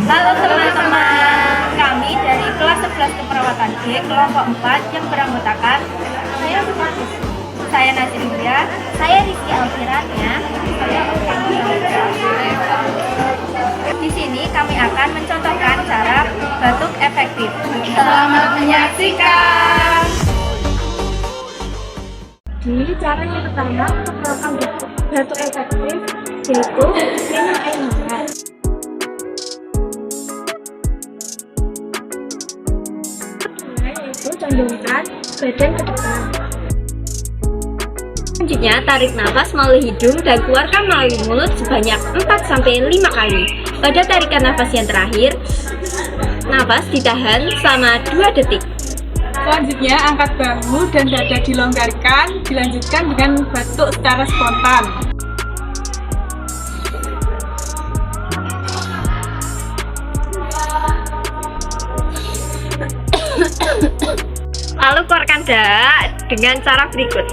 Halo teman-teman, kami dari kelas 11 keperawatan G, kelompok 4 yang beranggotakan saya Nazria, saya Rizky Alfirania, Di sini kami akan mencontohkan cara batuk efektif. Selamat menyaksikan. Jadi cara yang pertama untuk melakukan batuk efektif yaitu minum air hangat. Yaitu condongkan badan ke depan. Selanjutnya, tarik nafas melalui hidung dan keluarkan melalui mulut sebanyak 4-5 kali. Pada tarikan nafas yang terakhir, nafas ditahan selama 2 detik. Selanjutnya, angkat bahu dan dada dilonggarkan, dilanjutkan dengan batuk secara spontan. Lalu keluarkan dada dengan cara berikut.